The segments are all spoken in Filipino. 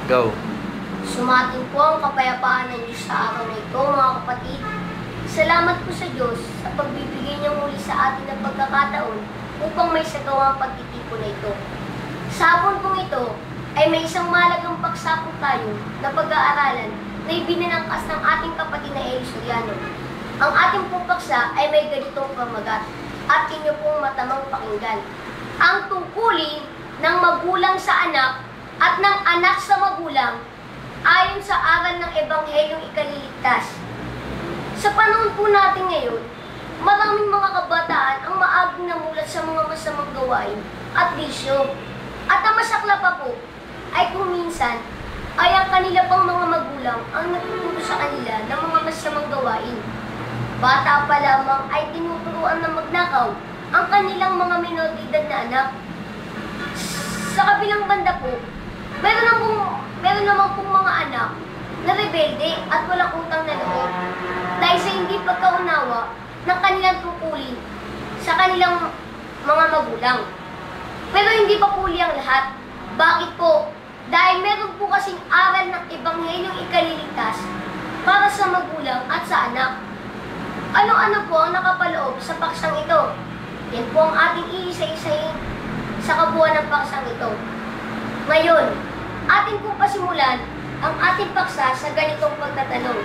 Go. Sumating po ang kapayapaan ng Diyos sa araw na ito, mga kapatid. Salamat po sa Diyos sa pagbibigay niya muli sa atin ng pagkakataon upang may sagawa ang pagtitipon na ito. Sa hapon pong ito ay may isang mahalagang paksa po tayo na pag-aaralan na ibinanangkas ng ating kapatid na Eli Soriano. Ang ating pong paksa ay may ganitong pamagat at inyo pong matamang pakinggan. Ang tungkulin ng magulang sa anak at ng anak sa magulang ayon sa aral ng Ebanghelyong Ikaliligtas. Sa panahon po natin ngayon, maraming mga kabataan ang maaging namulat sa mga masamang gawain at bisyo. At ang masakla pa po ay kung minsan ay ang kanila pang mga magulang ang nagtuturo sa kanila ng mga masamang gawain. Bata pa lamang ay tinuturuan na magnakaw ang kanilang mga menor de edad na anak. Sa kabilang banda po, meron naman pong mga anak na rebelde at walang utang na loob dahil sa hindi pagkaunawa ng kanilang tungkulin sa kanilang mga magulang. Pero hindi pa po ang lahat. Bakit po? Dahil meron po kasing aral ng Ebanghelyong Ikaliligtas para sa magulang at sa anak. Ano-ano po ang nakapaloob sa paksang ito? Yan po ang ating iisa-isahin sa kabuuan ng paksang ito. Ngayon, atin po pasimulan ang ating paksa sa ganitong pagtatanong.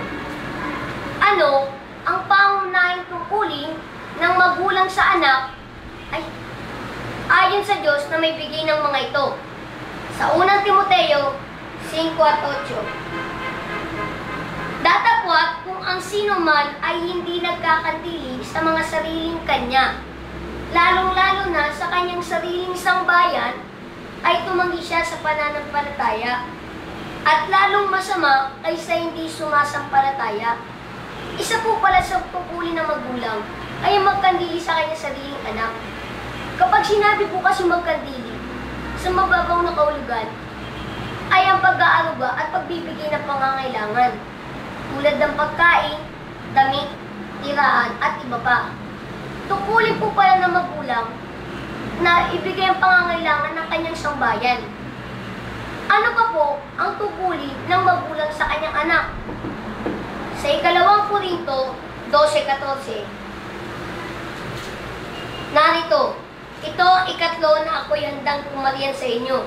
Ano ang pangunahing tungkulin ng magulang sa anak ayon sa Diyos na may bigay ng mga ito? Sa unang Timoteo 5:8. Datapwat kung ang sino man ay hindi nagkakantili sa mga sariling kanya, lalong-lalo na sa kanyang sariling sangbayan, ay tumanggi siya sa pananampalataya, at lalong masama kaysa hindi sumasampalataya. Isa po pala sa tungkulin ng magulang ay magkandili sa kanyang sariling anak. Kapag sinabi po kasi magkandili sa mababaw na kahulugan, ay ang pag-aaruga at pagbibigay ng pangangailangan, tulad ng pagkain, damit, tiraan, at iba pa. Tungkulin po pala ng magulang na ibigay ang pangangailangan ng kanyang sambayan. Ano pa po ang tungkulin ng magulang sa kanyang anak? Sa 2 Korinto 12:14. Narito, ito ang ikatlo na ako'y handang pumarian sa inyo,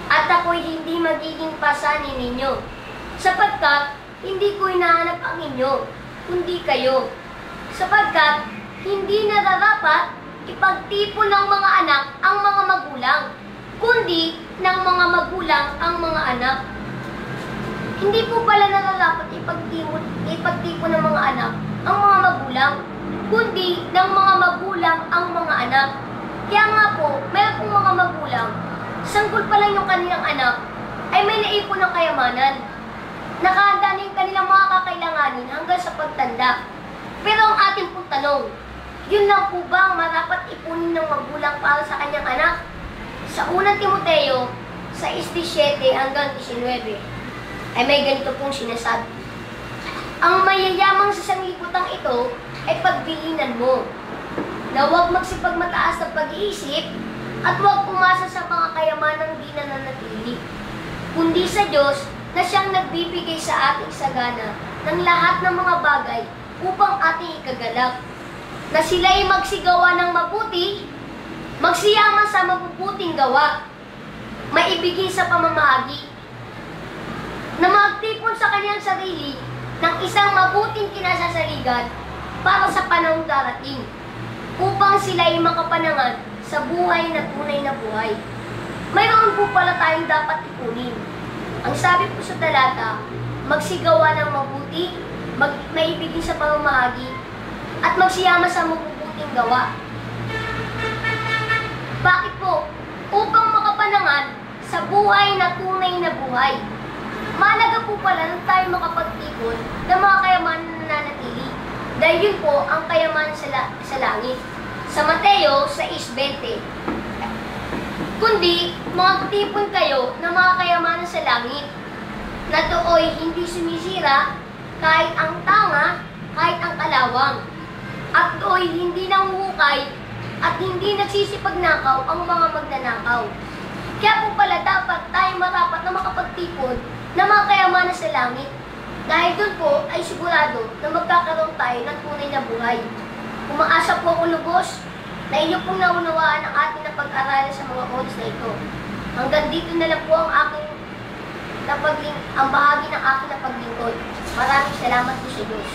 at ako'y hindi magiging pasanin ninyo, sapagkat hindi ko hinahanap ang inyo, kundi kayo, sapagkat hindi nararapat ipagtipon ng mga anak ang mga magulang, kundi ng mga magulang ang mga anak. Hindi po pala nararapat ipagtipon ng mga anak ang mga magulang, kundi ng mga magulang ang mga anak. Kaya nga po, meron pong mga magulang, sanggol pa lang yung kanilang anak, ay may naipon ng kayamanan. Nakahanda na yung kanilang mga kakailanganin hanggang sa pagtanda. Pero ang ating pong tanong, yun lang po ba ang marapat ipunin ng magulang para sa kanyang anak? Sa unang Timoteo 6:17-19 ay may ganito pong sinasabi. Ang mayayamang sa sanglibutan ito ay pagbilinan mo, na huwag magsipagmataas ng pag-iisip at huwag umasa sa mga kayamanang di nananatili, kundi sa Diyos na siyang nagbibigay sa ating sagana ng lahat ng mga bagay upang ating ikagalak, na sila'y magsigawa ng mabuti, magsiyaman sa mabubuting gawa, maibigin sa pamamahagi, na magtipon sa kanyang sarili ng isang mabuting kinasasaligan para sa panahong darating, upang sila'y makapanangan sa buhay na tunay na buhay. Mayroon po pala tayong dapat ipunin. Ang sabi po sa talata, magsigawa ng mabuti, maibigin sa pamamahagi, at magsiyama sa mabubuting gawa. Bakit po? Upang makapanangan sa buhay na tunay na buhay. Mahalaga po pala na tayo makapagtipon ng mga kayamanan na nananatili, dahil yun po ang kayamanan sa langit. Sa Mateo 6:20. Kundi, magtipon kayo ng mga kayamanan sa langit, na dooy hindi sumisira, kahit ang tanga, kahit ang kalawang, at dooy hindi nanguhukay, at hindi nagsisipagnakaw ang mga magnanakaw. Kaya po pala dapat tayo marapat na makapagtipon ng mga kayamanan sa langit. Dahil doon po ay sigurado na magkakaroon tayo ng tunay na buhay. Umaasa po ako lubos na inyo pong naunawaan ang ating napag-aralan sa mga oras na ito. Hanggang dito na lang po ang bahagi ng aking napaglingkod. Maraming salamat po sa Diyos.